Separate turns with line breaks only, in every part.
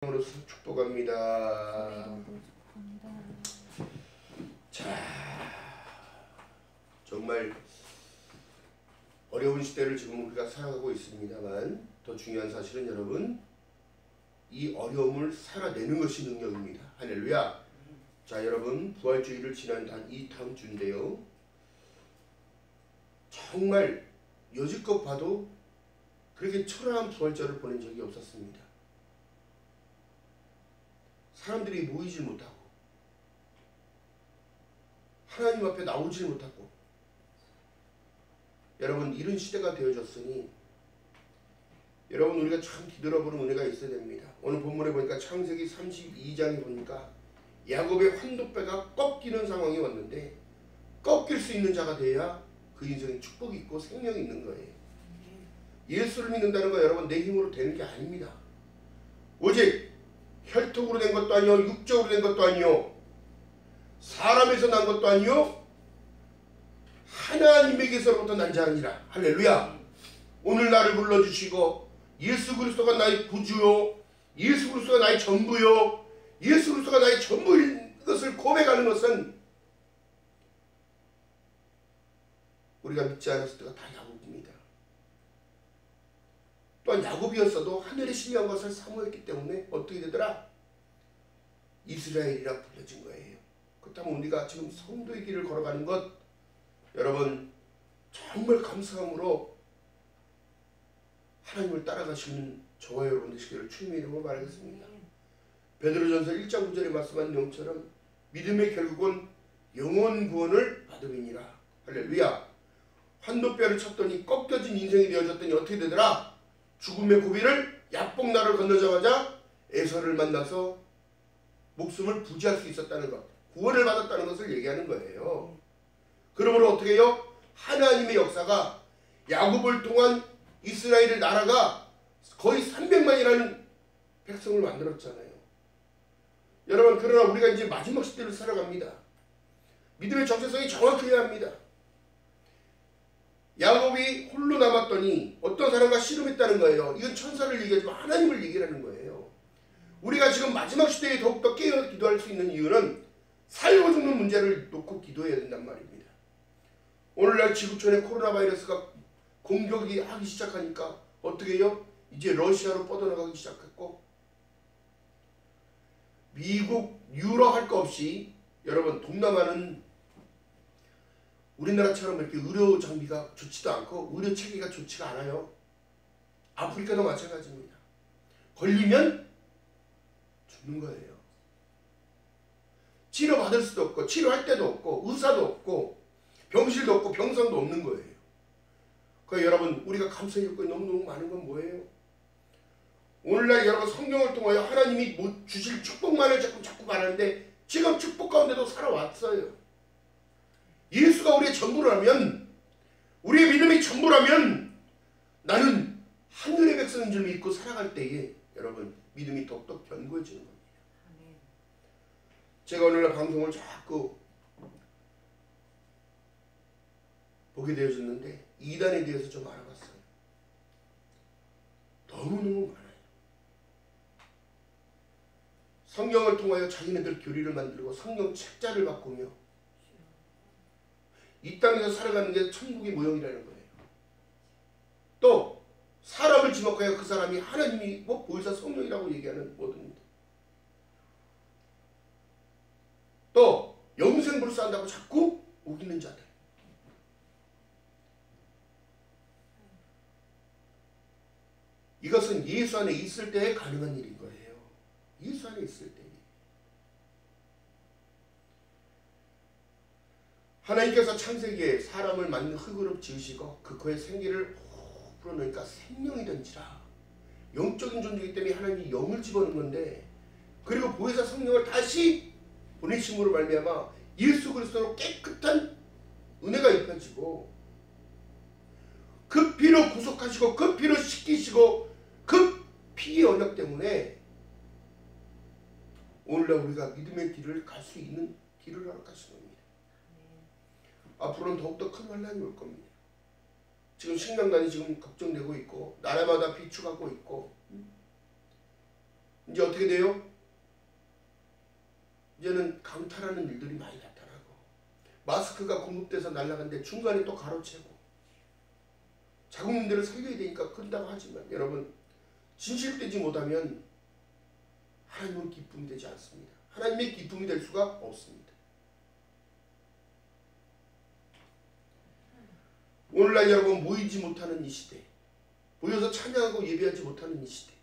으로서 축복합니다. 자, 정말 어려운 시대를 지금 우리가 살아가고 있습니다만 더 중요한 사실은 여러분 이 어려움을 살아내는 것이 능력입니다. 할렐루야. 자, 여러분 부활주의를 지난 이 다음 주인데요. 정말 여지껏 봐도 그렇게 초라한 부활절을 보낸 적이 없었습니다. 사람들이 모이질 못하고 하나님 앞에 나오질 못하고 여러분 이런 시대가 되어졌으니 여러분 우리가 참 뒤돌아보는 은혜가 있어야 됩니다. 오늘 본문에 보니까 창세기 32장에 보니까 야곱의 환도뼈가 꺾이는 상황이 왔는데 꺾일 수 있는 자가 돼야 그 인생에 축복이 있고 생명이 있는 거예요. 예수를 믿는다는 거 여러분 내 힘으로 되는 게 아닙니다. 오직 혈통으로 된 것도 아니요 육적으로 된 것도 아니요 사람에서 난 것도 아니요 하나님에게서부터 난 자니라. 할렐루야. 오늘 나를 불러주시고 예수 그리스도가 나의 구주요 예수 그리스도가 나의 전부요 예수 그리스도가 나의 전부인 것을 고백하는 것은 우리가 믿지 않았을 때가 다 야곱입니다. 또한 야곱이었어도 하늘의 신령한 것을 사모했기 때문에 어떻게 되더라? 이스라엘이라 불려진 거예요. 그렇다면 우리가 지금 성도의 길을 걸어가는 것 여러분 정말 감사함으로 하나님을 따라가시는 저와 여러분 되시기를 주님의 이름으로 말하겠습니다. 베드로전서 1장 9절에 말씀한 내용처럼 믿음의 결국은 영원 구원을 받음이니라. 할렐루야. 환도뼈를 쳤더니 꺾여진 인생이 되어졌더니 어떻게 되더라? 죽음의 고비를 야복나를 건너자마자 에서를 만나서 목숨을 부지할 수 있었다는 것, 구원을 받았다는 것을 얘기하는 거예요. 그러므로 어떻게 해요? 하나님의 역사가 야곱을 통한 이스라엘의 나라가 거의 300만이라는 백성을 만들었잖아요. 여러분 그러나 우리가 이제 마지막 시대를 살아갑니다. 믿음의 정체성이 정확해야 합니다. 야곱이 홀로 남았더니 어떤 사람과 씨름했다는 거예요. 이건 천사를 얘기하지만 하나님을 얘기하는 거예요. 우리가 지금 마지막 시대에 더욱더 깨어 기도할 수 있는 이유는 살고 죽는 문제를 놓고 기도해야 된단 말입니다. 오늘날 지구촌에 코로나 바이러스가 공격이 하기 시작하니까 어떻게 해요? 이제 러시아로 뻗어나가기 시작했고 미국, 유럽 할 거 없이 여러분 동남아는 우리나라처럼 이렇게 의료 장비가 좋지도 않고 의료 체계가 좋지가 않아요. 아프리카도 마찬가지입니다. 걸리면 죽는 거예요. 치료받을 수도 없고 치료할 데도 없고 의사도 없고 병실도 없고 병상도 없는 거예요. 그러니까 여러분 우리가 감사할 거 너무너무 많은 건 뭐예요? 오늘날 여러분 성경을 통하여 하나님이 주실 축복만을 자꾸 말하는데 지금 축복 가운데도 살아왔어요. 예수가 우리의 전부라면 우리의 믿음이 전부라면 나는 하늘의 백성인 줄 믿고 살아갈 때에 여러분 믿음이 더욱더 견고해지는 겁니다. 제가 오늘날 방송을 자꾸 보게 되어졌는데 이단에 대해서 좀 알아봤어요. 너무너무 많아요. 성경을 통하여 자기네들 교리를 만들고 성경 책자를 바꾸며 이 땅에서 살아가는 게 천국의 모형이라는 거예요. 또 사람을 지목하여 그 사람이 하나님이 뭐 보혜사 성령이라고 얘기하는 모든 또 영생불사한다고 자꾸 우기는 자들. 이것은 예수 안에 있을 때에 가능한 일인 거예요. 예수 안에 있을 때. 하나님께서 창세기에 사람을 만든 흙으로 지으시고 그 코에 생기를 호 불어넣으니까 생명이 된지라. 영적인 존재이기 때문에 하나님이 영을 집어넣은 건데 그리고 보혜사 성령을 다시 보내심으로 말미암아 예수 그리스도로 깨끗한 은혜가 입혀지고 그 피로 구속하시고 그 피로 씻기시고 그 피의 언약 때문에 오늘날 우리가 믿음의 길을 갈 수 있는 길을 허락하시는 겁니다. 앞으로는 더욱더 큰 환란이 올 겁니다. 지금 식량난이 지금 걱정되고 있고 나라마다 비축하고 있고 이제 어떻게 돼요? 이제는 강탈하는 일들이 많이 나타나고 마스크가 공급돼서 날아갔는데 중간에 또 가로채고 자국민들을 살려야 되니까 그런다고 하지만 여러분 진실되지 못하면 하나님은 기쁨이 되지 않습니다. 하나님의 기쁨이 될 수가 없습니다. 오늘날 여러분 모이지 못하는 이 시대, 모여서 찬양하고 예배하지 못하는 이 시대,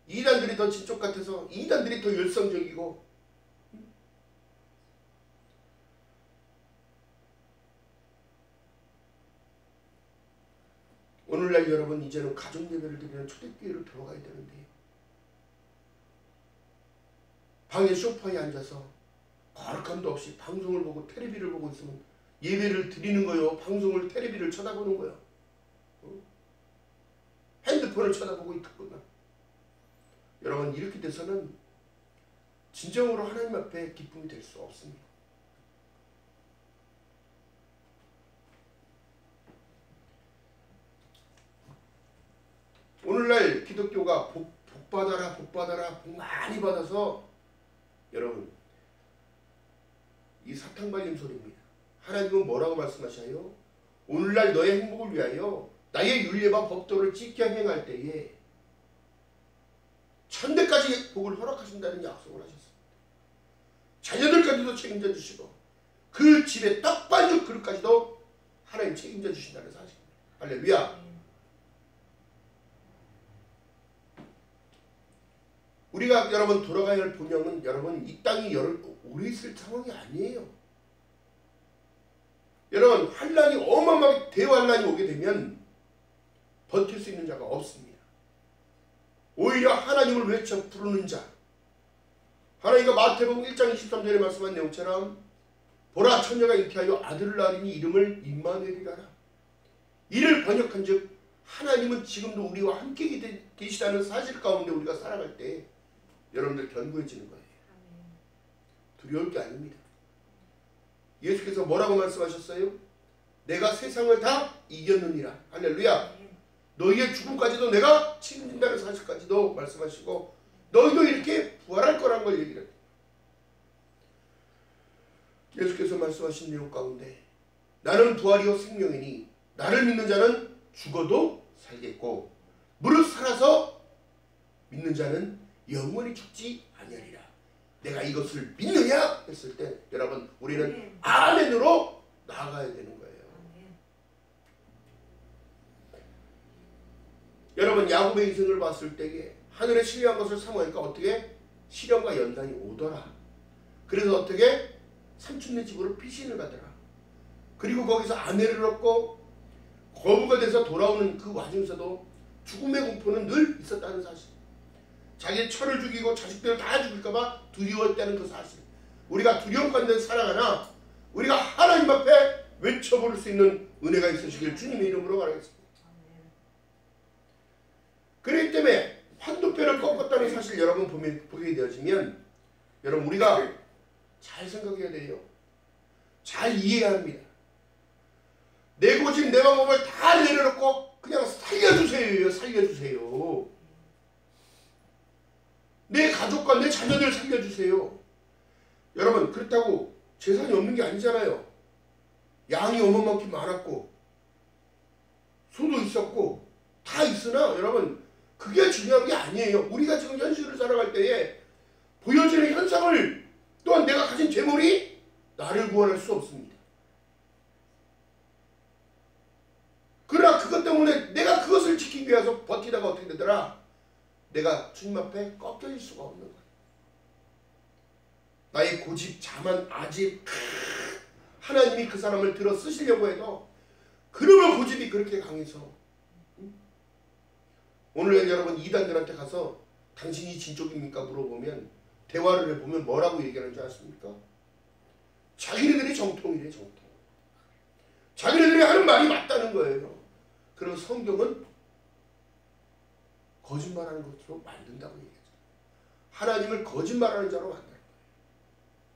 이단들이 더 진쪽 같아서 이단들이 더 열성적이고 오늘날 여러분 이제는 가족 예배를 드리는 초대교회로 들어가야 되는데요. 방에 소파에 앉아서 거룩함도 없이 방송을 보고 텔레비를 보고 있으면 예배를 드리는 거요. 방송을 텔레비를 쳐다보는 거요. 핸드폰을 쳐다보고 있구나. 여러분 이렇게 돼서는 진정으로 하나님 앞에 기쁨이 될 수 없습니다. 오늘날 기독교가 복 받아라 복 받아라 복 많이 받아서 여러분 이 사탕 발림 소리입니다. 하나님은 뭐라고 말씀하셔요? 오늘날 너의 행복을 위하여 나의 율례와 법도를 지켜 행할 때에 천대까지 복을 허락하신다는 약속을 하셨습니다. 자녀들까지도 책임져 주시고 그 집의 떡반죽 그릇까지도 하나님 책임져 주신다는 사실입니다. 할렐루야. 우리가 여러분 돌아가야 할 본영은 여러분 이 땅이 오래 있을 상황이 아니에요. 여러분 환란이 어마어마하게 대환란이 오게 되면 버틸 수 있는 자가 없습니다. 오히려 하나님을 외쳐 부르는 자, 하나님과 마태복음 1장 23절에 말씀한 내용처럼 보라 처녀가 잉태하여 아들을 낳으니 이름을 임마누엘이라 하라. 이를 번역한 즉 하나님은 지금도 우리와 함께 계시다는 사실 가운데 우리가 살아갈 때 여러분들 견고해지는 거예요. 두려울 게 아닙니다. 예수께서 뭐라고 말씀하셨어요? 내가 세상을 다 이겼느니라. 할렐루야. 너희의 죽음까지도 내가 책임진다는 사실까지도 말씀하시고 너희도 이렇게 부활할 거란 걸 얘기를 해요. 예수께서 말씀하신 내용 가운데 나는 부활이요 생명이니 나를 믿는 자는 죽어도 살겠고 무릇 살아서 믿는 자는 영원히 죽지 아니하리라. 내가 이것을 믿느냐 했을 때 여러분 우리는 아멘으로 나아가야 되는 거예요. 여러분 야곱의 인생을 봤을 때에 하늘에 신뢰한 것을 사모하니까 어떻게 시련과 연단이 오더라. 그래서 어떻게 삼촌네 집으로 피신을 가더라. 그리고 거기서 아내를 얻고 거부가 돼서 돌아오는 그 와중에서도 죽음의 공포는 늘 있었다는 사실. 자기 처를 죽이고 자식들을 다 죽일까봐 두려웠다는 그 사실. 우리가 두려움 가운데 살아가나 우리가 하나님 앞에 외쳐부를 수 있는 은혜가 있으시길 주님의 이름으로 바라겠습니다. 그렇기 때문에 환도뼈를 꺾었다는 사실 여러분 보게 되어지면 여러분 우리가 잘 생각해야 돼요. 잘 이해해야 합니다. 내 고집 내 방법을 다 내려놓고 그냥 살려주세요. 살려주세요. 내 가족과 내 자녀들 살려주세요. 여러분 그렇다고 재산이 없는 게 아니잖아요. 양이 어마어마하게 많았고 소도 있었고 다 있으나 여러분 그게 중요한 게 아니에요. 우리가 지금 현실을 살아갈 때에 보여지는 현상을 또한 내가 가진 재물이 나를 구원할 수 없습니다. 그러나 그것 때문에 내가 그것을 지키기 위해서 버티다가 어떻게 되더라? 내가 주님 앞에 꺾여질 수가 없는 거예요. 나의 고집, 자만, 아집, 하나님이 그 사람을 들어 쓰시려고 해도 그러면 고집이 그렇게 강해서 오늘 여러분 이단들한테 가서 당신이 진쪽입니까? 물어보면 대화를 해보면 뭐라고 얘기하는지 아십니까? 자기네들이 정통이래. 정통. 자기네들이 하는 말이 맞다는 거예요. 그럼 성경은 거짓말하는 것으로 만든다고 얘기하죠. 하나님을 거짓말하는 자로 만드는 거예요.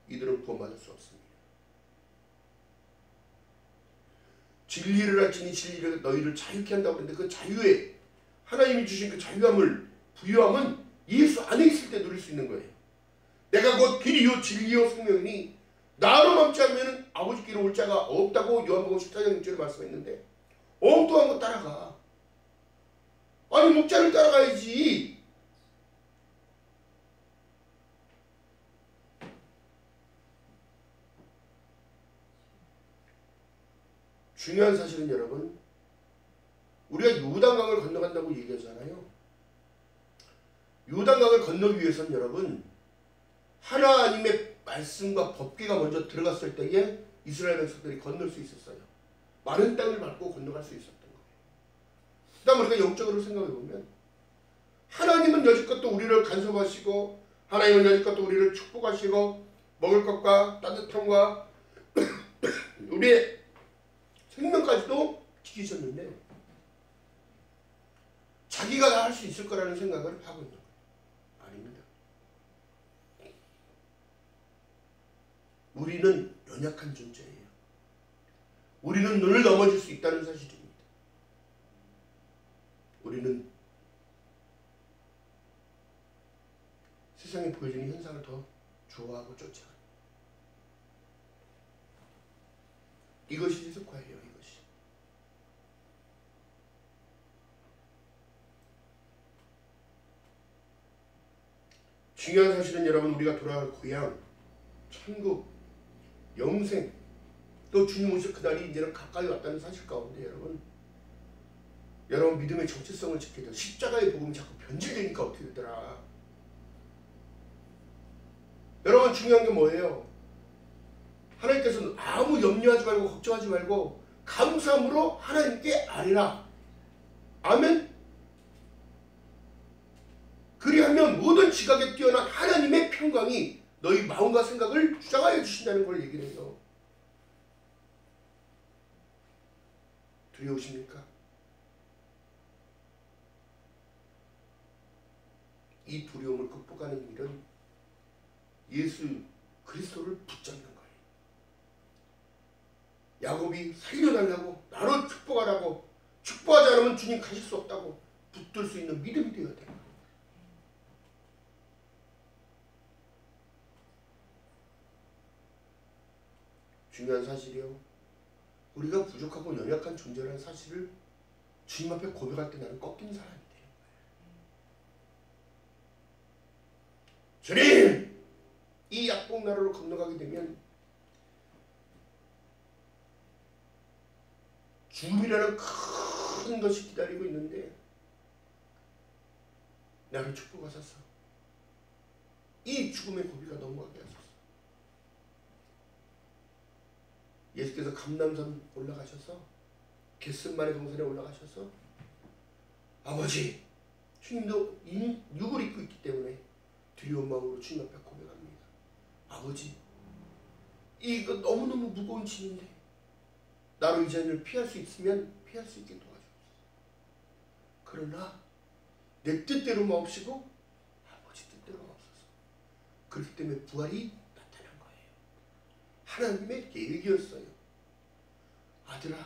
이들은 구원받을 수 없습니다. 진리를 알지니 진리를 너희를 자유케 한다고 했는데 그 자유에 하나님이 주신 그 자유함을 부유함은 예수 안에 있을 때 누릴 수 있는 거예요. 내가 곧 길이요 진리요 생명이니 나로 남지 않으면 아버지께로 올 자가 없다고 요한복음 14장 6절에 말씀했는데 엉뚱한 거 따라가. 아니 목자를 따라가야지. 중요한 사실은 여러분, 우리가 요단강을 건너간다고 얘기하잖아요. 요단강을 건너기 위해서는 여러분, 하나님의 말씀과 법궤가 먼저 들어갔을 때에 이스라엘 백성들이 건널 수 있었어요. 많은 땅을 밟고 건너갈 수 있었던 거예요. 그 다음 우리가 영적으로 생각해보면 하나님은 여지껏 또 우리를 간섭하시고, 하나님은 여지껏 또 우리를 축복하시고, 먹을 것과 따뜻함과 우리의 생명까지도 지키셨는데 자기가 다 할 수 있을 거라는 생각을 하고 있는 거예요. 아닙니다. 우리는 연약한 존재예요. 우리는 늘 넘어질 수 있다는 사실입니다. 우리는 세상에 보여지는 현상을 더 좋아하고 쫓아가요. 이것이 습관이에요. 이것이. 중요한 사실은 여러분, 우리가 돌아갈 고향, 천국, 영생, 또 주님 오실 그날이 이제는 가까이 왔다는 사실 가운데 여러분 믿음의 정체성을 지켜야 돼요. 십자가의 복음이 자꾸 변질되니까 어떻게 되더라. 여러분 중요한 게 뭐예요? 하나님께서는 아무 염려하지 말고 걱정하지 말고 감사함으로 하나님께 아뢰라. 아멘. 그리하면 모든 지각에 뛰어난 하나님의 평강이 너희 마음과 생각을 주장하여 주신다는 걸 얘기를 해요. 두려우십니까? 이 두려움을 극복하는 일은 예수 그리스도를 붙잡는 거예요. 야곱이 살려달라고, 나로 축복하라고, 축복하지 않으면 주님 가실 수 없다고 붙들 수 있는 믿음이 되어야 돼요. 중요한 사실이요. 우리가 부족하고 연약한 존재라는 사실을 주님 앞에 고백할 때 나는 꺾이는 사람이 돼요. 주님! 이 약복나루를 건너가게 되면 죽음이라는 큰 것이 기다리고 있는데 나를 축복하소서. 이 죽음의 고비가 넘어가게 하소서. 예수께서 감람산 올라가셔서 겟셋마네 동산에 올라가셔서 아버지, 주님도 육을 입고 있기 때문에 두려운 마음으로 주님 앞에 고백합니다. 아버지, 이거 너무너무 무거운 짐인데 나로 이 잔을 피할 수 있으면 피할 수 있게 도와주옵소서. 그러나 내 뜻대로 마옵시고 아버지 뜻대로 마옵소서. 그렇기 때문에 부활이 나타난 거예요. 하나님의 계획이었어요. 아들아,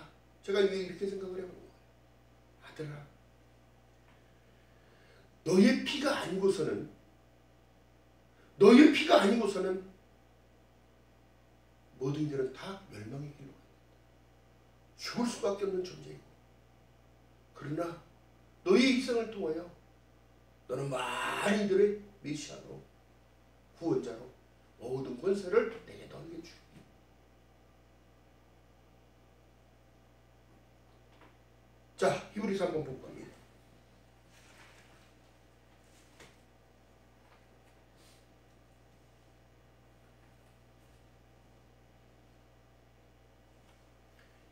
제가 이렇게 생각을 해보는 거예요. 아들아, 너의 피가 아니고서는 모든 이들은 다 멸망의 길로 갑니다. 죽을 수밖에 없는 존재이고, 그러나 너의 희생을 통하여 너는 많은 이들의 메시아로, 구원자로 모든 권세를 내게 넘겨주고, 자, 히브리서 한번 볼 겁니다.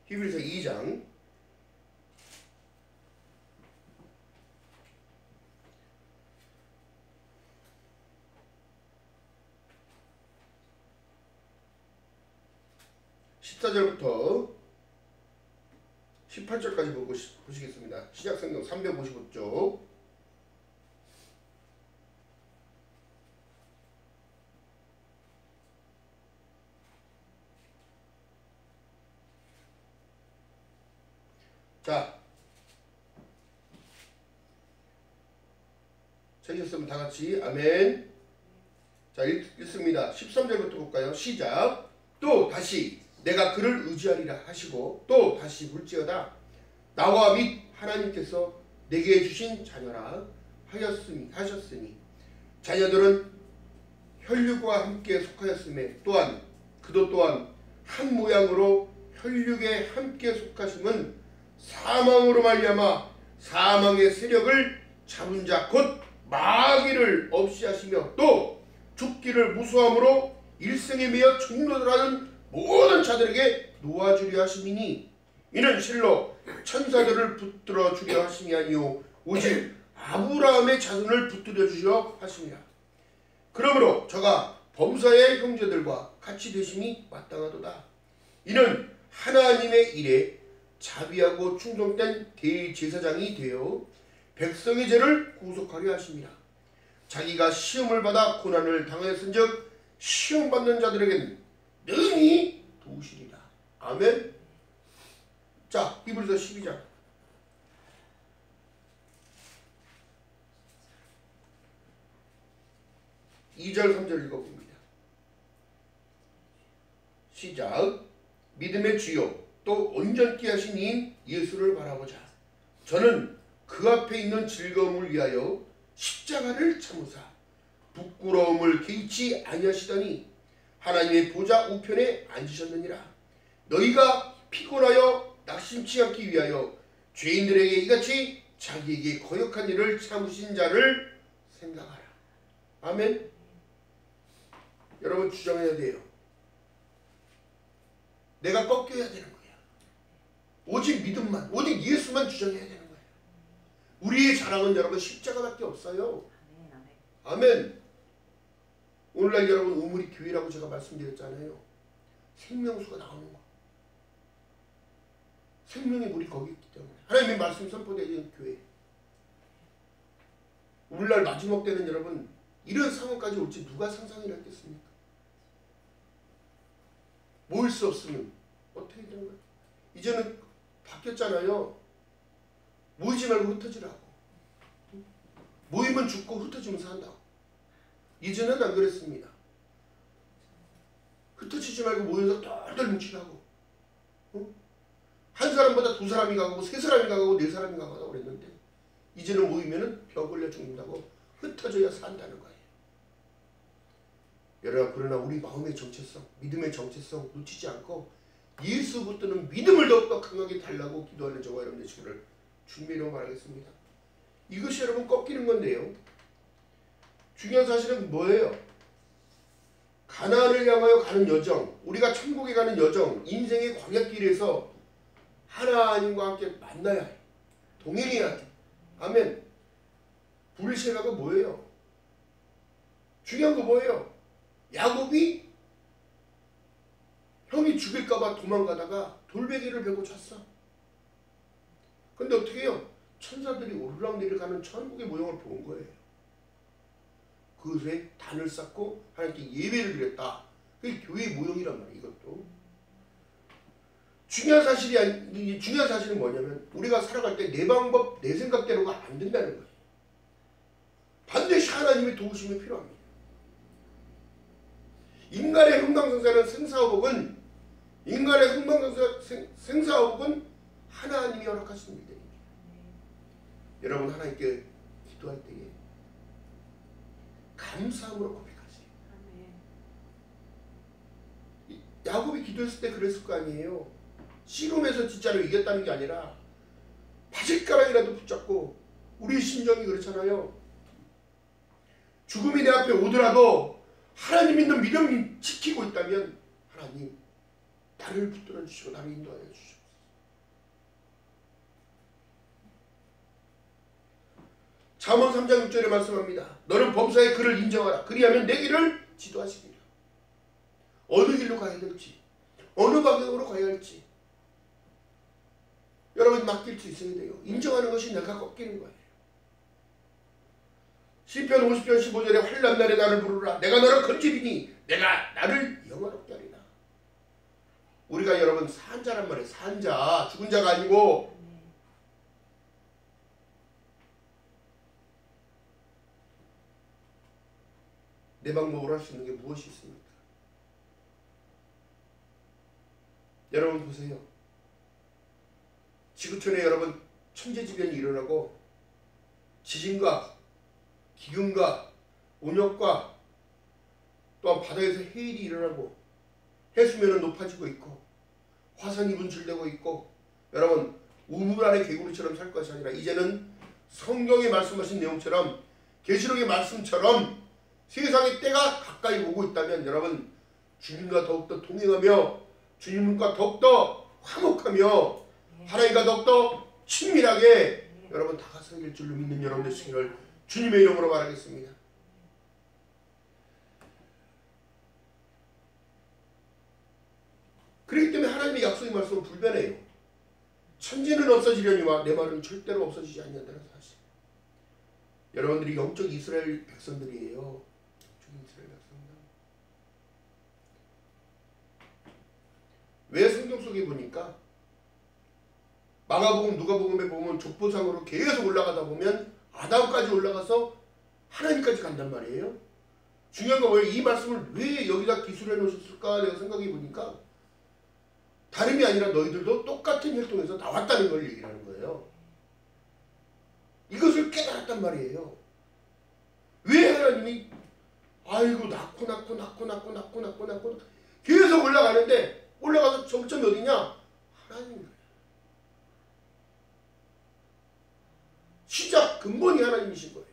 히브리서 2장 14절부터 18절까지 보시겠습니다. 시작성경 355쪽. 자, 찾으셨으면 다 같이 아멘. 자, 읽습니다. 13절부터 볼까요? 시작. 또 다시 내가 그를 의지하리라 하시고 또 다시 물지어다 나와 및 하나님께서 내게 주신 자녀라 하셨으니 자녀들은 혈육과 함께 속하였음에 또한 그도 또한 한 모양으로 혈육에 함께 속하심은 사망으로 말미암아 사망의 세력을 잡은 자 곧 마귀를 없이 하시며 또 죽기를 무수함으로 일생에 매여 종로들하는 모든 자들에게 놓아주려 하심이니 이는 실로 천사들을 붙들어 주려 하심이 아니요 오직 아브라함의 자손을 붙들어 주려 하심이라. 그러므로 저가 범사의 형제들과 같이 되심이 마땅하도다. 이는 하나님의 일에 자비하고 충성된 대제사장이 되어 백성의 죄를 구속하려 하심이라. 자기가 시험을 받아 고난을 당하였은즉 시험받는 자들에게는 능히 도우시리라. 아멘. 자, 히브리서 12장 2절 3절 읽어봅니다. 시작. 믿음의 주요 또 온전케 하신 이인 예수를 바라보자. 저는 그 앞에 있는 즐거움을 위하여 십자가를 참으사 부끄러움을 개의치 아니하시더니 하나님의 보좌 우편에 앉으셨느니라. 너희가 피곤하여 낙심치 않기 위하여 죄인들에게 이같이 자기에게 거역한 일을 참으신 자를 생각하라. 아멘. 여러분 주장해야 돼요. 내가 꺾여야 되는 거야. 오직 믿음만, 오직 예수만 주장해야 되는 거예요. 우리의 자랑은 여러분 십자가밖에 없어요. 아멘. 오늘날 여러분 우물이 교회라고 제가 말씀드렸잖아요. 생명수가 나오는 거. 생명의 물이 거기 있기 때문에 하나님의 말씀이 선포되는 교회. 오늘날 마지막 때는 여러분 이런 상황까지 올지 누가 상상을 했겠습니까? 모일 수 없으면 어떻게 되는 거예요? 이제는 바뀌었잖아요. 모이지 말고 흩어지라고. 모이면 죽고 흩어지면 산다고. 이제는 안 그랬습니다. 흩어지지 말고 모여서 똘똘 뭉치라고. 한 사람보다 두 사람이 가고 세 사람이 가고 네 사람이 가고 그랬는데 이제는 모이면은 벼 걸려 죽는다고 흩어져야 산다는 거예요. 여러분 그러나 우리 마음의 정체성, 믿음의 정체성 놓치지 않고 예수 붙드는 믿음을 더욱더 강하게 달라고 기도하는 저와 여러분 되시기를 주님으로 말하겠습니다. 이것이 여러분 꺾이는 건데요. 중요한 사실은 뭐예요? 가나안을 향하여 가는 여정, 우리가 천국에 가는 여정, 인생의 광야길에서 하나님과 함께 만나야 해. 동행해야 돼. 아멘. 브르시아가 뭐예요? 중요한 거 뭐예요? 야곱이 형이 죽일까봐 도망가다가 돌베개를 베고 잤어. 근데 어떻게 해요? 천사들이 오르락내리락 천국의 모형을 본 거예요. 그것에 단을 쌓고 하나님께 예배를 드렸다. 그게 교회의 모형이란 말이에요. 이것도. 중요한 사실은 뭐냐면 우리가 살아갈 때 내 방법, 내 생각대로가 안 된다는 거예요. 반드시 하나님의 도우심이 필요합니다. 인간의 흥망성쇠는 생사호복은 하나님이 허락하시는 일들입니다. 여러분 하나님께 기도할 때에 감사함으로 고백하세요. 야곱이 기도했을 때 그랬을 거 아니에요. 씨름에서 진짜로 이겼다는 게 아니라 바짓가락이라도 붙잡고 우리 심정이 그렇잖아요. 죽음이 내 앞에 오더라도 하나님 믿는 믿음이 지키고 있다면 하나님 나를 붙들어 주시고 나를 인도하여 주시옵소서. 잠언 3장 6절에 말씀합니다. 너는 범사의 그를 인정하라. 그리하면 내 길을 지도하시리라. 어느 길로 가야 될지, 어느 방향으로 가야 할지 여러분 맡길 수 있어야 돼요. 인정하는 것이 내가 꺾이는 거예요. 시편 50편 15절에 환난 날에 나를 부르라. 내가 너를 건지리니 내가 나를 영화롭게 하리라. 우리가 여러분 산자란 말이에요. 산자, 죽은 자가 아니고 내 방법으로 할 수 있는 게 무엇이 있습니까? 여러분 보세요. 지구촌에 여러분 천재지변이 일어나고 지진과 기근과 온역과 또한 바다에서 해일이 일어나고 해수면은 높아지고 있고 화산이 분출되고 있고 여러분 우물 안의 개구리처럼 살 것이 아니라 이제는 성경에 말씀하신 내용처럼 계시록의 말씀처럼 세상의 때가 가까이 오고 있다면 여러분 주님과 더욱더 동행하며 주님과 더욱더 화목하며 하나님과 더욱더 친밀하게 여러분 다가서길 줄로 믿는 여러분 되시기를 주님의 이름으로 바라겠습니다. 그렇기 때문에 하나님의 약속의 말씀은 불변해요. 천지는 없어지려니와 내 말은 절대로 없어지지 않는다는 사실. 여러분들이 영적 이스라엘 백성들이에요. 영적 이스라엘 백성들. 왜 성경 속에 보니까 마가복음, 누가복음에 보면 족보상으로 계속 올라가다 보면 아담까지 올라가서 하나님까지 간단 말이에요. 중요한 건 왜 이 말씀을 왜 여기다 기술해 놓으셨을까 내가 생각해 보니까 다름이 아니라 너희들도 똑같은 혈통에서 나왔다는 걸 얘기를 하는 거예요. 이것을 깨달았단 말이에요. 왜 하나님이 아이고 낳고 계속 올라가는데 올라가서 정점이 어디냐? 하나님인 거예요. 시작 근본이 하나님이신 거예요.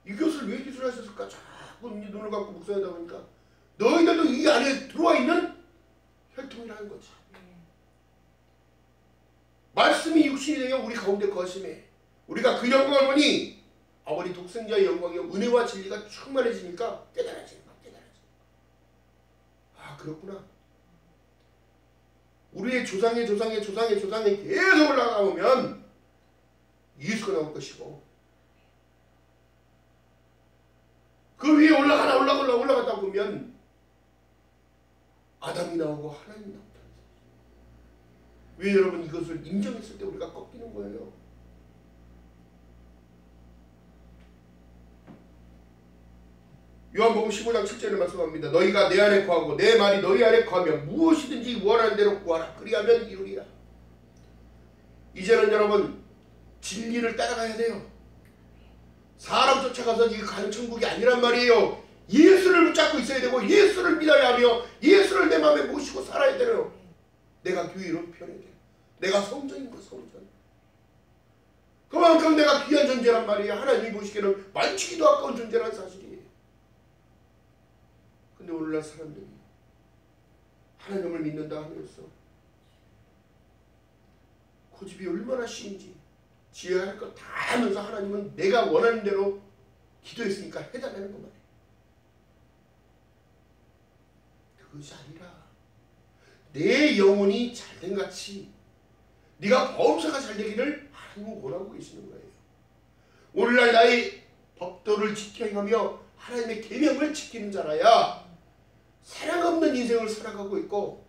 이것을 왜 기술하셨을까? 자꾸 눈을 감고 묵상하다 보니까 너희들도 이 안에 들어와 있는 혈통이라는 거지. 말씀이 육신이 되어 우리 가운데 거심해 우리가 그 영광을 보니 아버지 독생자의 영광이요 은혜와 진리가 충만해지니까 깨달아지는 거야. 아 그렇구나. 우리의 조상의 계속 올라가보면 예수가 나올 것이고 그 위에 올라가다 보면 아담이 나오고 하나님이 나온다. 왜 여러분 이것을 인정했을 때 우리가 꺾이는 거예요? 요한복음 15장 7절에 말씀합니다. 너희가 내 안에 거하고 내 말이 너희 안에 거하면 무엇이든지 원하는 대로 구하라. 그리하면 이루리라. 이제는 여러분 진리를 따라가야 돼요. 사람 쫓아가서 이거 가는 천국이 아니란 말이에요. 예수를 붙잡고 있어야 되고 예수를 믿어야 하며 예수를 내 마음에 모시고 살아야 돼요. 내가 교회로 편해야 돼요. 내가 성전인 거 성전. 그만큼 내가 귀한 존재란 말이에요. 하나님이 보시기에는 만지기도 아까운 존재란 사실이에요. 근데 오늘날 사람들이 하나님을 믿는다 하면서 고집이 얼마나 심한지 지어야 할 것 다 하면서 하나님은 내가 원하는 대로 기도했으니까 해달라는 것 말이에요. 그것이 아니라 내 영혼이 잘된 같이 네가 범사가 잘되기를 하나님은 원하고 계시는 거예요. 오늘날 나의 법도를 지켜 행하며 하나님의 계명을 지키는 자라야 사랑 없는 인생을 살아가고 있고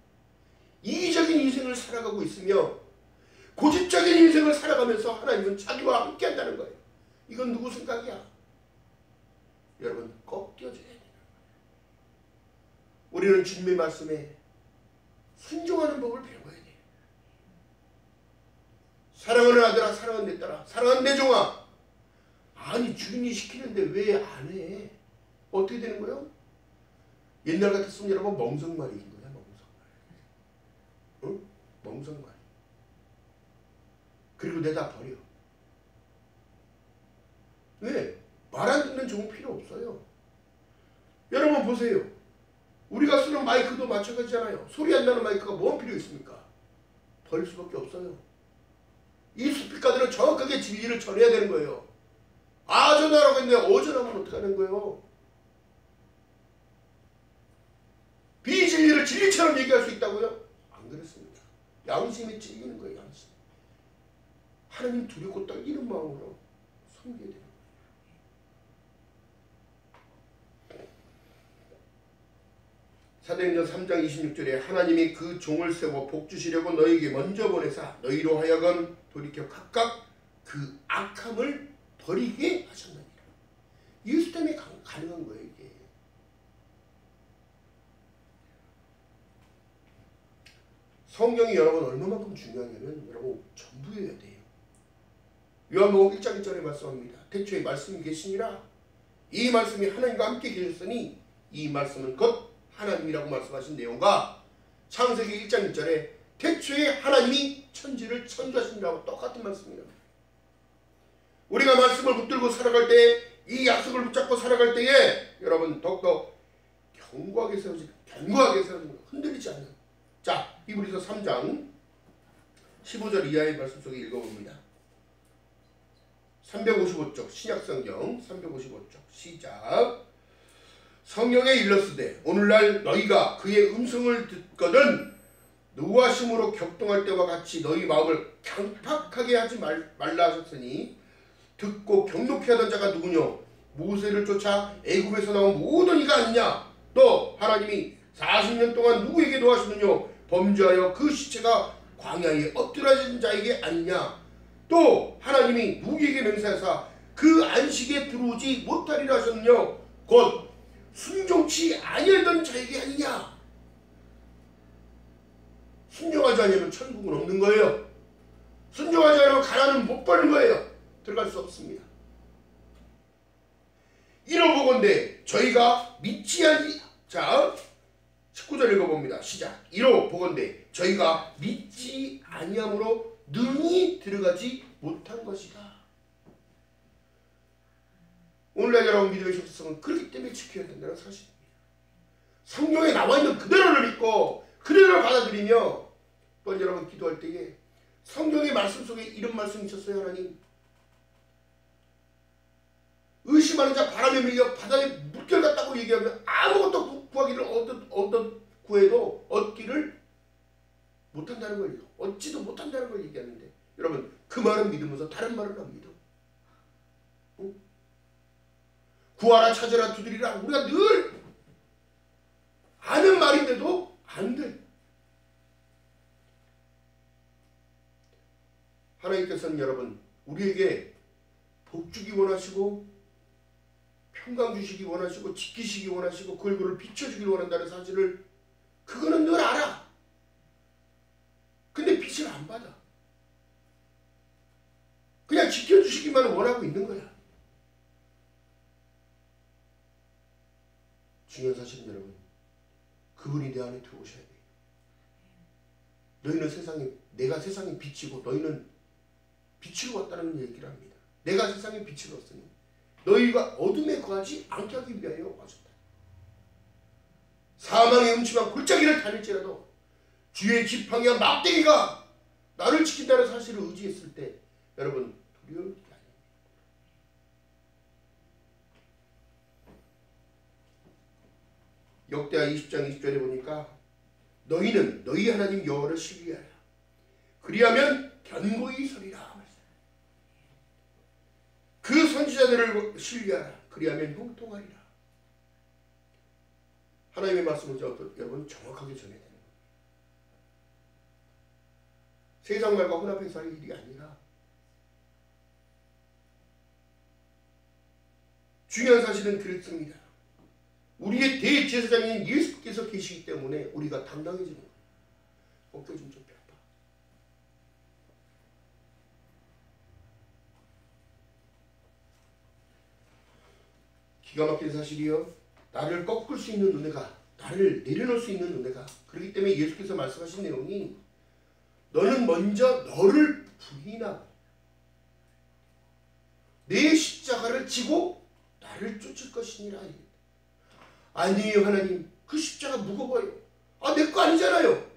이기적인 인생을 살아가고 있으며 고집적인 인생을 살아가면서 하나님은 자기와 함께 한다는 거예요. 이건 누구 생각이야? 여러분 꺾여져야 돼요. 우리는 주님의 말씀에 순종하는 법을 배워야 돼요. 사랑하는 아들아 사랑하는 내 딸아 사랑하는 내 종아. 아니 주인이 시키는데 왜 안 해? 어떻게 되는 거예요? 옛날 같았으면 여러분 멍석말이인 거야. 멍석말. 응? 멍석말. 그리고 내다 버려. 왜? 말 안 듣는 종은 필요 없어요. 여러분 보세요. 우리가 쓰는 마이크도 마찬가지잖아요. 소리 안 나는 마이크가 뭔 필요 있습니까? 버릴 수밖에 없어요. 이 스피커들은 정확하게 진리를 전해야 되는 거예요. 아전하라고 했는데 어전하면 어떡하는 거예요? 비진리를 진리처럼 얘기할 수 있다고요? 안 그렇습니다. 양심이 찔리는 거예요. 양심. 하나님 두렵고 떨리는 마음으로 섬겨야 돼요. 사도행전 3장 26절에 하나님이 그 종을 세워 복주시려고 너희에게 먼저 보내사 너희로 하여금 돌이켜 각각 그 악함을 버리게 하셨느니라. 예수 때문에 가능한 거예요. 이게. 성경이 여러분 얼마만큼 중요하냐면 여러분 전부여야 돼요. 요한복음 1장 1절에 말씀합니다. 태초에 말씀이 계시니라. 이 말씀이 하나님과 함께 계셨으니 이 말씀은 곧 하나님이라고 말씀하신 내용과 창세기 1장 1절에 태초에 하나님이 천지를 창조하시니라고 똑같은 말씀입니다. 우리가 말씀을 붙들고 살아갈 때, 이 약속을 붙잡고 살아갈 때에 여러분 더욱더 견고하게 세워지고 흔들리지 않는. 자, 히브리서 3장 15절 이하의 말씀 속에 읽어봅니다. 355쪽 신약성경 355쪽 시작. 성경에 일렀으되 오늘날 너희가 그의 음성을 듣거든 노하심으로 격동할 때와 같이 너희 마음을 강팍하게 하지 말라 하셨으니 듣고 경록케 하던 자가 누구뇨? 모세를 쫓아 애굽에서 나온 모든 이가 아니냐? 또 하나님이 40년 동안 누구에게 노하시느뇨? 범죄하여 그 시체가 광야에 엎드려진 자에게 아니냐? 또 하나님이 누구에게 맹세하사 그 안식에 들어오지 못하리라 하셨느뇨? 곧 순종치 아니하던 자에게 아니냐? 순종하지 않으면 천국은 없는 거예요. 순종하지 않으면 가난은 못 버는 거예요. 들어갈 수 없습니다. 이로보건대 저희가 믿지 아니. 자 19절 읽어봅니다. 시작. 이로보건대 저희가 믿지 아니함으로 능히 들어가지 못한 것이다. 오늘날 여러분 믿음의 정체성은 그렇기 때문에 지켜야 된다는 사실입니다. 성경에 나와있는 그대로를 믿고 그대로를 받아들이며 또 여러분 기도할 때에 성경의 말씀 속에 이런 말씀이 있었어요. 하나님, 의심하는 자 바람에 밀려 바다에 물결같다고 얘기하면 아무것도 구하기를 구해도 얻기를 못한다는 걸, 얻지도 못한다는 걸 얘기하는데 여러분 그 말은 믿으면서 다른 말은 안 믿어. 응? 구하라 찾으라 두드리라 우리가 늘 아는 말인데도 안 돼. 하나님께서는 여러분 우리에게 복 주기 원하시고 평강 주시기 원하시고 지키시기 원하시고 그 얼굴을 비춰주길 원한다는 사실을 그거는 늘 알아. 근데 빛을 안 받아. 그냥 지켜주시기만 원하고 있는 거야. 중요한 사실은 여러분 그분이 내 안에 들어오셔야 돼요. 너희는 세상에, 내가 세상의 빛이고 너희는 빛으로 왔다는 얘기를 합니다. 내가 세상의 빛으로 왔으니 너희가 어둠에 거하지 않게 하기 위하여 왔다. 사망의 음침한 골짜기를 다닐지라도 주의 지팡이와 막대기가 나를 지킨다는 사실을 의지했을 때 여러분 두려울 게 아닙니다. 역대하 20장 20절에 보니까 너희는 너희 하나님 여호와를 신뢰하라. 그리하면 견고히 서리라. 그 선지자들을 신뢰하라. 그리하면 형통하리라. 하나님의 말씀을 여러분 정확하게 전해야 되는 거예요. 세상 말과 혼합해서 할 일이 아니라 중요한 사실은 그렇습니다. 우리의 대제사장인 예수께서 계시기 때문에 우리가 당당해지는 거예요. 어깨 좀 펴봐. 기가 막힌 사실이요. 나를 꺾을 수 있는 은혜가, 나를 내려놓을 수 있는 은혜가. 그렇기 때문에 예수께서 말씀하신 내용이 너는 먼저 너를 부인하고 내 십자가를 지고 나를 쫓을 것이니라. 아니에요 하나님, 그 십자가 무거워요. 아, 내 거 아니잖아요.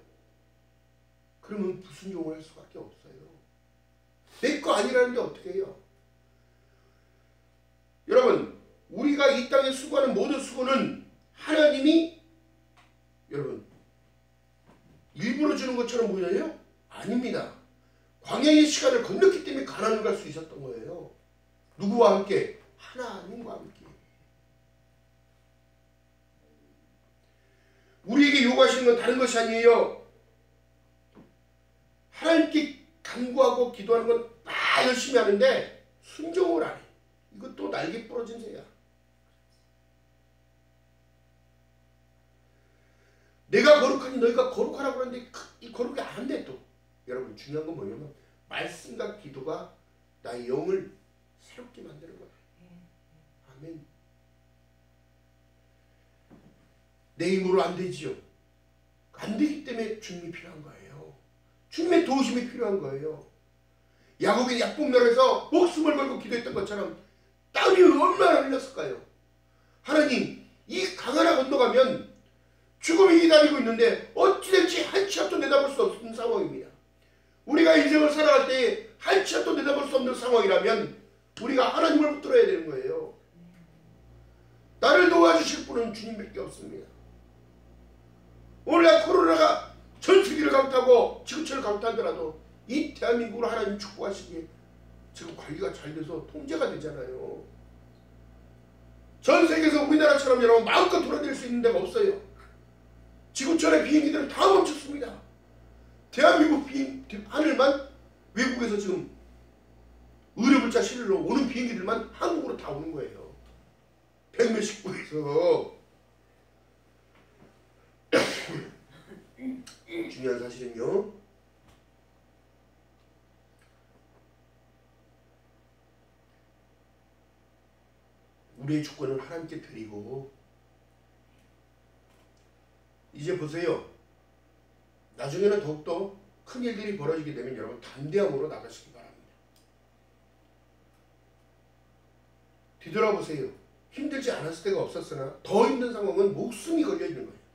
그러면 불순종을 할 수밖에 없어요. 내 거 아니라는데 어떻게 해요? 여러분 우리가 이 땅에 수고하는 모든 수고는 하나님이 여러분 일부러 주는 것처럼 보이나요? 아닙니다. 광야의 시간을 건넜기 때문에 가나안을 갈 수 있었던 거예요. 누구와 함께? 하나님과 함께. 우리에게 요구하시는 건 다른 것이 아니에요. 하나님께 간구하고 기도하는 건 다 열심히 하는데 순종을 안 해. 이것도 날개 부러진 새야. 내가 거룩하니 너희가 거룩하라고 그러는데 이 거룩이 안 돼 또. 여러분 중요한 건 뭐냐면 말씀과 기도가 나의 영을 새롭게 만드는 거야. 아멘. 내 힘으로 안 되지요. 안 되기 때문에 주님이 필요한 거예요. 주님의 도우심이 필요한 거예요. 야곱이 약복면에서 목숨을 걸고 기도했던 것처럼 땀이 얼마나 흘렸을까요? 하나님, 이 강 하나 건너가면 죽음이 기다리고 있는데 어찌될지 한 치 앞도 내다볼 수 없는 상황입니다. 우리가 인생을 살아갈 때 한 치 앞도 내다볼 수 없는 상황이라면 우리가 하나님을 붙들어야 되는 거예요. 나를 도와주실 분은 주님밖에 없습니다. 오늘날 코로나가 전 세계를 강타하고 지구촌을 강타하더라도 이 대한민국을 하나님 축복하시기에 지금 관리가 잘 돼서 통제가 되잖아요. 전 세계에서 우리나라처럼 여러분 마음껏 돌아다닐 수 있는 데가 없어요. 지구촌의 비행기들은 다 멈췄습니다. 대한민국 하늘만 외국에서 지금 의료물자 실으러 오는 비행기들만 한국으로 다 오는 거예요. 백몇십 국에서. 중요한 사실은요, 우리의 주권을 하나님께 드리고, 이제 보세요. 나중에는 더욱더 큰 일들이 벌어지게 되면 여러분 담대함으로 나가시기 바랍니다. 뒤돌아보세요. 힘들지 않았을 때가 없었으나 더 힘든 상황은 목숨이 걸려 있는 거예요.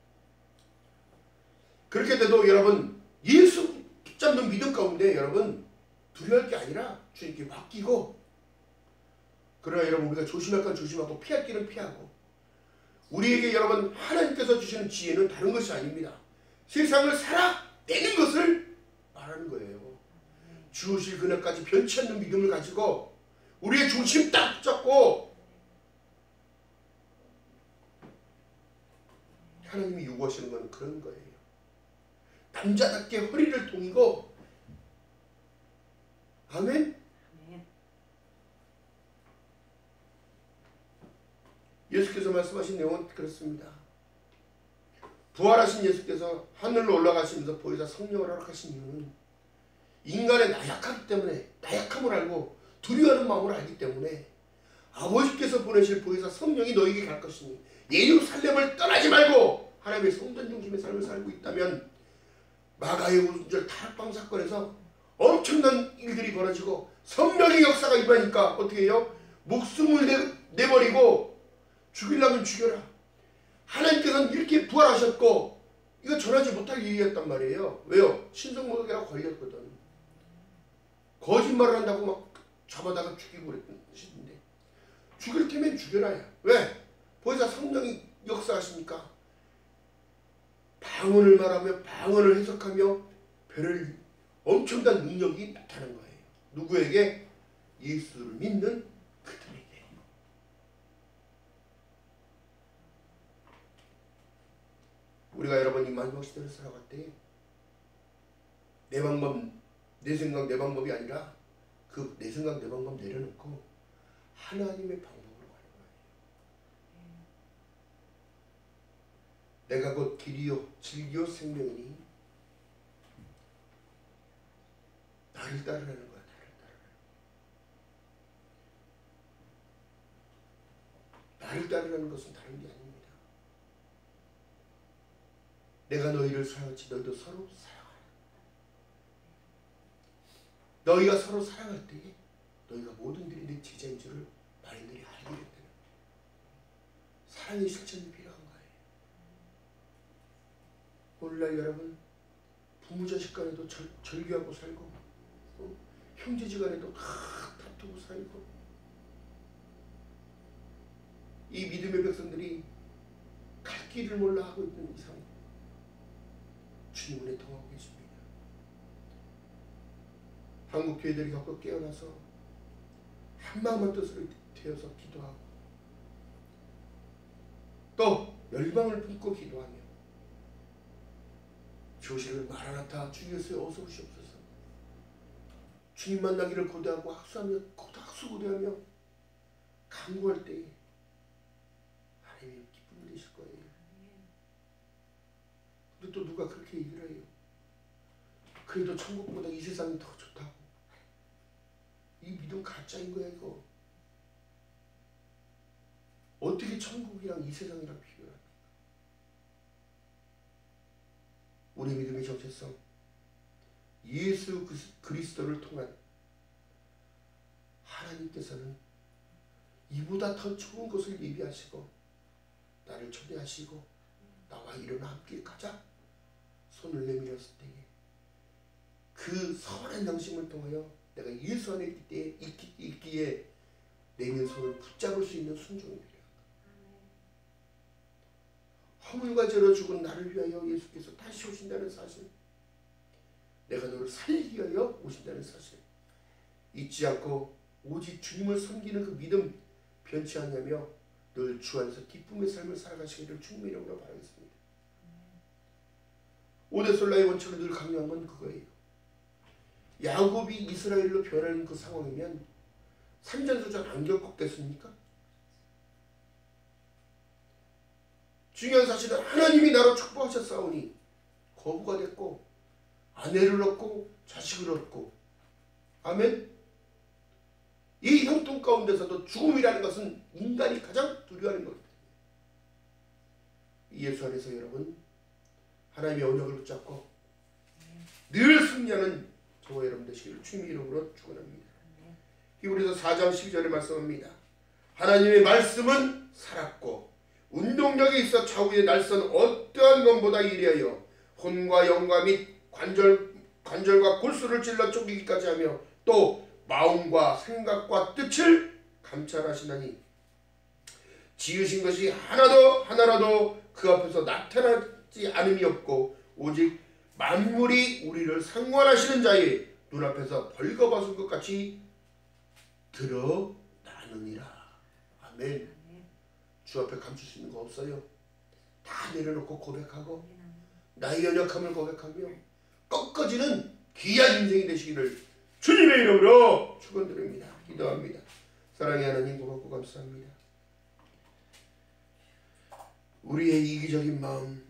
그렇게 돼도 여러분 예수 붙잡는 믿음 가운데 여러분 두려워할 게 아니라 주님께 맡기고, 그러나 여러분 우리가 조심할 건 조심하고 피할 길은 피하고, 우리에게 여러분 하나님께서 주시는 지혜는 다른 것이 아닙니다. 세상을 살아내는 것을 말하는 거예요. 주오실 그날까지 변치 않는 믿음을 가지고 우리의 중심 딱 붙잡고 하나님이 요구하시는 건 그런 거예요. 남자답게 허리를 동이고, 아멘. 예수께서 말씀하신 내용은 그렇습니다. 부활하신 예수께서 하늘로 올라가시면서 보혜사 성령을 허락하신 이유는 인간의 나약하기 때문에, 나약함을 알고 두려워하는 마음을 알기 때문에 아버지께서 보내실 보혜사 성령이 너에게 갈 것이니 예루살렘을 떠나지 말고 하나님의 성전 중심의 삶을 살고 있다면 마가의 우순절 타락방 사건에서 엄청난 일들이 벌어지고 성령의 역사가 임하니까 어떻게 해요? 목숨을 내버리고 죽이려면 죽여라. 하나님께서는 이렇게 부활하셨고 이거 전하지 못할 일이었단 말이에요. 왜요? 신성모독이라고 걸렸거든. 거짓말을 한다고 막 잡아다가 죽이고 그랬던 것인데, 죽일 테면 죽여라야. 왜? 보혜사 성령이 역사하시니까 방언을 말하며 방언을 해석하며 별을 엄청난 능력이 나타난 거예요. 누구에게? 예수를 믿는 그들에게. 우리가 여러분 이 마지막 시대를 살아갈 때 내 방법, 내 생각, 내 방법이 아니라 그 내 생각, 내 방법 내려놓고 하나님의 방법으로 가는 거예요. 내가 곧 길이요 진리요 생명이니 나를 따르라는 거야. 나를 따르라는 것은 다른 게 아닙니다. 내가 너희를 사랑하지 너희도 서로 사랑하라. 너희가 서로 사랑할 때에 너희가 모든들이 내 제자인 줄을 만인들이 알게 된다는 거예요. 사랑의 실천이 필요한 거예요. 오늘날 여러분 부모 자식 간에도 절교하고 살고, 형제지간에도 다투고 살고, 이 믿음의 백성들이 갈 길을 몰라 하고 있는 이상 주님 은혜 통하고 계십니다. 한국 교회들이 겪어 깨어나서 한마음한 뜻으로 되어서 기도하고 또 열방을 품고 기도하며 주시를 마라나타 주 예수여 어서 오시옵소서. 주님 만나기를 고대하고 학수고대하며 간구할 때에 하나님이 기쁨을 내실 거예요. 근데 또 누가 그렇게 얘기를 해요. 그래도 천국보다 이 세상이 더 좋다고. 이 믿음 가짜인 거야 이거. 어떻게 천국이랑 이 세상이랑 비교합니까? 우리 믿음의 정체성, 예수 그리스도를 통한 하나님께서는 이보다 더 좋은 것을 예비하시고 나를 초대하시고 나와 일어나 함께 가자 손을 내밀었을 때에 그 선한 양심을 통하여 내가 예수 안에 있기에 내민 손을 붙잡을 수 있는 순종이 필요합니다. 허물과 죄로 죽은 나를 위하여 예수께서 다시 오신다는 사실, 내가 너를 살리기 위하여 오신다는 사실 잊지 않고 오직 주님을 섬기는 그 믿음 변치 않냐며 늘 주 안에서 기쁨의 삶을 살아가시기를 주님의 이름으로 바라겠습니다. 오데솔라의 원칙을 늘 강조한 건 그거예요. 야곱이 이스라엘로 변하는 그 상황이면 산전수전 안 겪었겠습니까? 중요한 사실은 하나님이 나로 축복하셨사오니 거부가 됐고 아내를 얻고 자식을 얻고 아멘. 이 형통 가운데서도 죽음이라는 것은 인간이 가장 두려워하는 것입니다. 예수 안에서 여러분 하나님의 언약을 붙잡고 늘 승리하는 저와 여러분 되시기를 주님의 이름으로 축원합니다. 히브리서 4장 12절에 말씀합니다. 하나님의 말씀은 살았고 운동력이 있어 좌우의 날선 어떠한 것보다 이리하여 혼과 영과 및 관절과 골수를 찔러 쪼개기까지 하며 또 마음과 생각과 뜻을 감찰하시나니 지으신 것이 하나라도 그 앞에서 나타나지 않음이 없고 오직 만물이 우리를 상관하시는 자의 눈앞에서 벌거벗은 것 같이 드러나느니라. 아멘. 주 앞에 감출 수 있는 거 없어요. 다 내려놓고 고백하고 나의 연약함을 고백하며 꺾어지는 귀한 인생이 되시기를 주님의 이름으로 축원드립니다. 기도합니다. 사랑의 하나님 고맙고 감사합니다. 우리의 이기적인 마음,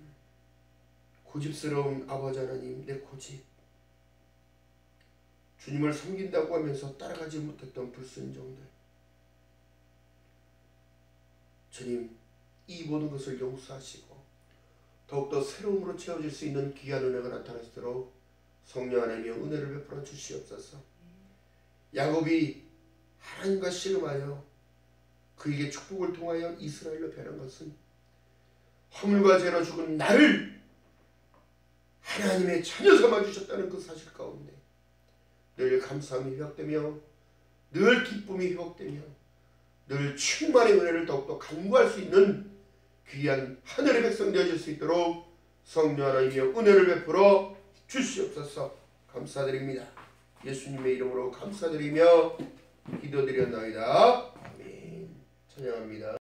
고집스러운 아버지 하나님, 내 고집, 주님을 섬긴다고 하면서 따라가지 못했던 불순종들, 주님 이 모든 것을 용서하시고 더욱더 새로움으로 채워질 수 있는 귀한 은혜가 나타나시도록 성령 하나님의 은혜를 베풀어 주시옵소서. 야곱이 하나님과 씨름하여 그에게 축복을 통하여 이스라엘로 변한 것은 허물과 죄로 죽은 나를 하나님의 자녀 삼아주셨다는 그 사실 가운데 늘 감사함이 회복되며 늘 기쁨이 회복되며 늘 충만의 은혜를 더욱더 간구할 수 있는 귀한 하늘의 백성 되어질 수 있도록 성령 하나님의 은혜를 베풀어 주시옵소서. 감사드립니다. 예수님의 이름으로 감사드리며 기도드렸나이다. 아멘. 찬양합니다.